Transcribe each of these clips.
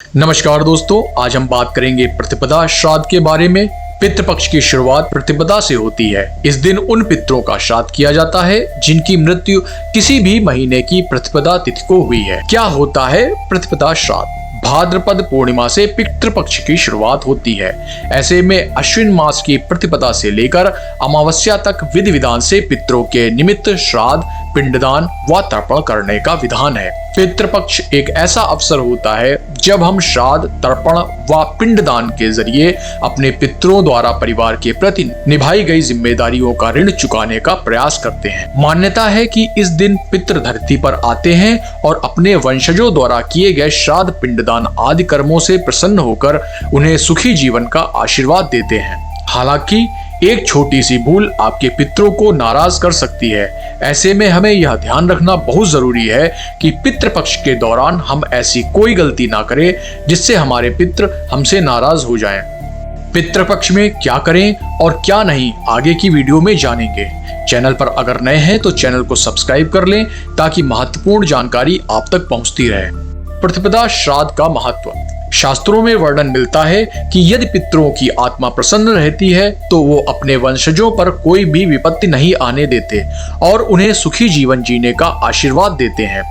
नमस्कार दोस्तों, आज हम बात करेंगे प्रतिपदा श्राद्ध के बारे में। पितृपक्ष की शुरुआत प्रतिपदा से होती है। इस दिन उन पितरों का श्राद्ध किया जाता है जिनकी मृत्यु किसी भी महीने की प्रतिपदा तिथि को हुई है। क्या होता है प्रतिपदा श्राद्ध? भाद्रपद पूर्णिमा से पितृपक्ष की शुरुआत होती है। ऐसे में अश्विन मास की प्रतिपदा से लेकर अमावस्या तक विधि विधान से पितरों के निमित्त श्राद्ध, पिंडदान व तर्पण करने का विधान है। पितृपक्ष एक ऐसा अवसर होता है जब हम श्राद्ध, तर्पण व पिंडदान के जरिए अपने पितरों द्वारा परिवार के प्रति निभाई गई जिम्मेदारियों का ऋण चुकाने का प्रयास करते हैं। मान्यता है कि इस दिन पितृ धरती पर आते हैं और अपने वंशजों द्वारा किए गए श्राद्ध, पिंडदान आदि कर्मों से प्रसन्न होकर उन्हें सुखी जीवन का आशीर्वाद देते हैं। हालांकि एक छोटी सी भूल आपके पितरों को नाराज कर सकती है। ऐसे में हमें यह ध्यान रखना बहुत जरूरी है कि पितृपक्ष के दौरान हम ऐसी कोई गलती ना करें जिससे हमारे पितृ हमसे नाराज हो जाएं। पितृपक्ष में क्या करें और क्या नहीं, आगे की वीडियो में जानेंगे। चैनल पर अगर नए हैं तो चैनल को सब्सक्राइब कर लें ताकि महत्वपूर्ण जानकारी आप तक पहुंचती रहे। प्रतिपदा श्राद्ध का महत्व। शास्त्रों में वर्णन मिलता है कि यदि पितरों की आत्मा प्रसन्न रहती है तो वो अपने वंशजों पर कोई भी विपत्ति नहीं आने देते और उन्हें सुखी जीवन जीने का आशीर्वाद देते हैं।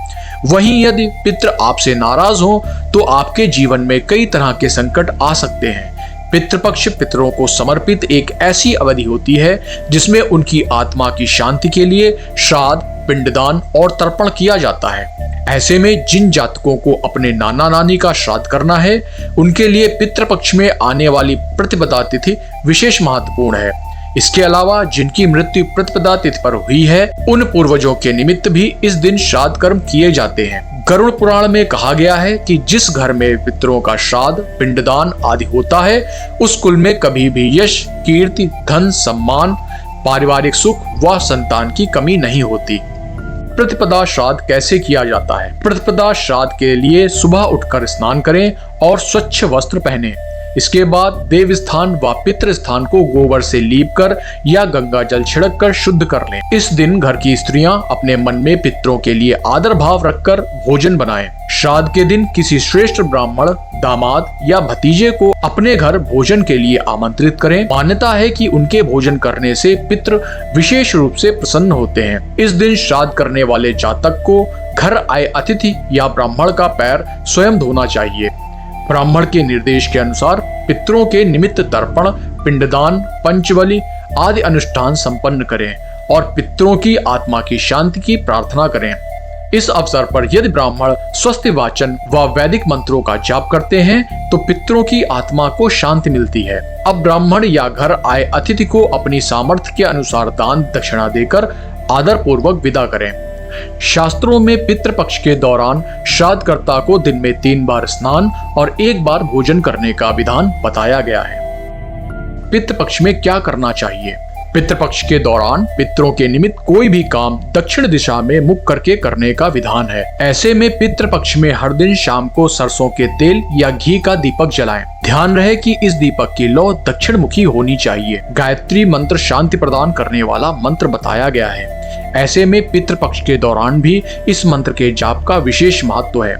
वहीं यदि पितृ आपसे नाराज हो तो आपके जीवन में कई तरह के संकट आ सकते हैं। पितृपक्ष पितरों को समर्पित एक ऐसी अवधि होती है जिसमें उनकी आत्मा की शांति के लिए श्राद्ध, पिंडदान और तर्पण किया जाता है। ऐसे में जिन जातकों को अपने नाना नानी का श्राद्ध करना है उनके लिए पितृपक्ष में आने वाली प्रतिपदा तिथि विशेष महत्वपूर्ण है। इसके अलावा जिनकी मृत्यु प्रतिपदा तिथि पर हुई है उन पूर्वजों के निमित्त भी इस दिन श्राद्ध कर्म किए जाते हैं। गरुड़ पुराण में कहा गया है कि जिस घर में पितरों का श्राद्ध, पिंडदान आदि होता है उस कुल में कभी भी यश, कीर्ति, धन, सम्मान, पारिवारिक सुख व संतान की कमी नहीं होती। प्रतिपदा श्राद्ध कैसे किया जाता है? प्रतिपदा श्राद्ध के लिए सुबह उठकर स्नान करें और स्वच्छ वस्त्र पहनें। इसके बाद देव स्थान व पितृ स्थान को गोबर से लीप कर या गंगा जल छिड़क कर शुद्ध कर लें। इस दिन घर की स्त्रियां अपने मन में पितरों के लिए आदर भाव रखकर भोजन बनाएं। श्राद्ध के दिन किसी श्रेष्ठ ब्राह्मण, दामाद या भतीजे को अपने घर भोजन के लिए आमंत्रित करें। मान्यता है कि उनके भोजन करने से पितृ विशेष रूप से प्रसन्न होते हैं। इस दिन श्राद्ध करने वाले जातक को घर आए अतिथि या ब्राह्मण का पैर स्वयं धोना चाहिए। ब्राह्मण के निर्देश के अनुसार पितरों के निमित्त तर्पण, पिंडदान, पंचबलि आदि अनुष्ठान संपन्न करें और पितरों की आत्मा की शांति की प्रार्थना करें। इस अवसर पर यदि ब्राह्मण स्वस्ति वाचन व वैदिक मंत्रों का जाप करते हैं तो पितरों की आत्मा को शांति मिलती है। अब ब्राह्मण या घर आए अतिथि को अपनी सामर्थ्य के अनुसार दान दक्षिणा देकर आदर पूर्वक विदा करें। शास्त्रों में पितृपक्ष के दौरान श्राद्धकर्ता को दिन में 3 बार स्नान और 1 बार भोजन करने का विधान बताया गया है। पितृपक्ष में क्या करना चाहिए? पितृपक्ष के दौरान पितरों के निमित्त कोई भी काम दक्षिण दिशा में मुख करके करने का विधान है। ऐसे में पितृपक्ष में हर दिन शाम को सरसों के तेल या घी का दीपक जलाएं। ध्यान रहे कि इस दीपक की लौ दक्षिण मुखी होनी चाहिए। गायत्री मंत्र शांति प्रदान करने वाला मंत्र बताया गया है। ऐसे में पितृपक्ष के दौरान भी इस मंत्र के जाप का विशेष महत्व है।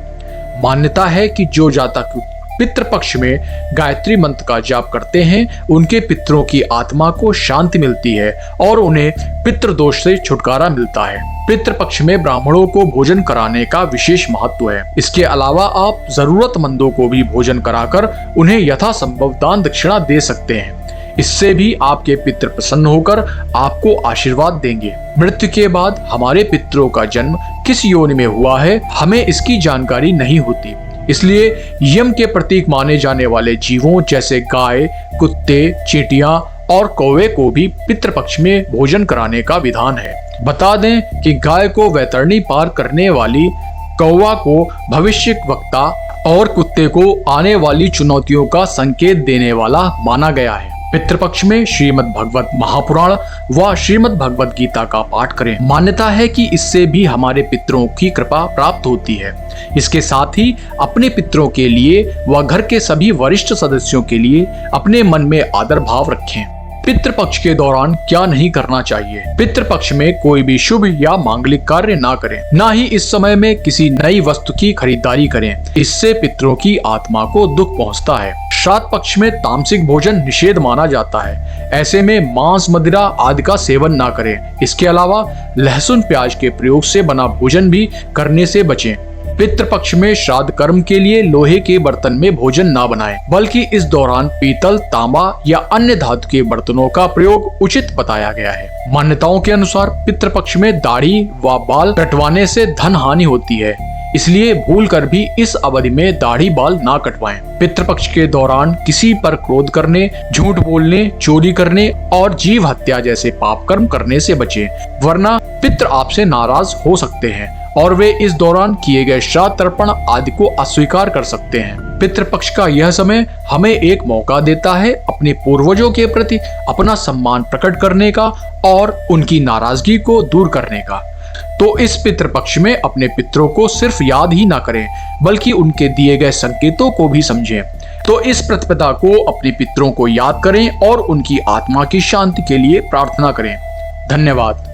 मान्यता है कि जो जातक पितृपक्ष में गायत्री मंत्र का जाप करते हैं उनके पितरों की आत्मा को शांति मिलती है और उन्हें पितृदोष से छुटकारा मिलता है। पितृपक्ष में ब्राह्मणों को भोजन कराने का विशेष महत्व है। इसके अलावा आप जरूरतमंदों को भी भोजन कराकर उन्हें यथासंभव दान दक्षिणा दे सकते हैं। इससे भी आपके पितृ प्रसन्न होकर आपको आशीर्वाद देंगे। मृत्यु के बाद हमारे पितरों का जन्म किस योनि में हुआ है हमें इसकी जानकारी नहीं होती। इसलिए यम के प्रतीक माने जाने वाले जीवों जैसे गाय, कुत्ते, चींटियां और कौवे को भी पितृपक्ष में भोजन कराने का विधान है। बता दें कि गाय को वैतरणी पार करने वाली, कौवा को भविष्य वक्ता और कुत्ते को आने वाली चुनौतियों का संकेत देने वाला माना गया है। पितृपक्ष में श्रीमद् भगवत महापुराण व श्रीमद् भगवत गीता का पाठ करें। मान्यता है कि इससे भी हमारे पितरों की कृपा प्राप्त होती है। इसके साथ ही अपने पितरों के लिए व घर के सभी वरिष्ठ सदस्यों के लिए अपने मन में आदर भाव रखें। पितृपक्ष के दौरान क्या नहीं करना चाहिए। पितृपक्ष में कोई भी शुभ या मांगलिक कार्य ना करें, ना ही इस समय में किसी नई वस्तु की खरीदारी करें। इससे पितरों की आत्मा को दुख पहुंचता है। श्राद्ध पक्ष में तामसिक भोजन निषेध माना जाता है। ऐसे में मांस, मदिरा आदि का सेवन ना करें। इसके अलावा लहसुन प्याज के प्रयोग से बना भोजन भी करने से बचें। पितृपक्ष में श्राद्ध कर्म के लिए लोहे के बर्तन में भोजन ना बनाएं, बल्कि इस दौरान पीतल, तांबा या अन्य धातु के बर्तनों का प्रयोग उचित बताया गया है। मान्यताओं के अनुसार पितृपक्ष में दाढ़ी व बाल कटवाने से धन हानि होती है, इसलिए भूलकर भी इस अवधि में दाढ़ी बाल ना कटवाएं। पितृपक्ष के दौरान किसी पर क्रोध करने, झूठ बोलने, चोरी करने और जीव हत्या जैसे पाप कर्म करने से बचें, वरना पितृ आपसे नाराज हो सकते हैं और वे इस दौरान किए गए श्राद्ध तर्पण आदि को अस्वीकार कर सकते हैं। पितृपक्ष का यह समय हमें एक मौका देता है अपने पूर्वजों के प्रति अपना सम्मान प्रकट करने का और उनकी नाराजगी को दूर करने का। तो इस पितृपक्ष में अपने पितरों को सिर्फ याद ही ना करें, बल्कि उनके दिए गए संकेतों को भी समझें। तो इस प्रतिपदा को अपने पितरों को याद करें और उनकी आत्मा की शांति के लिए प्रार्थना करें। धन्यवाद।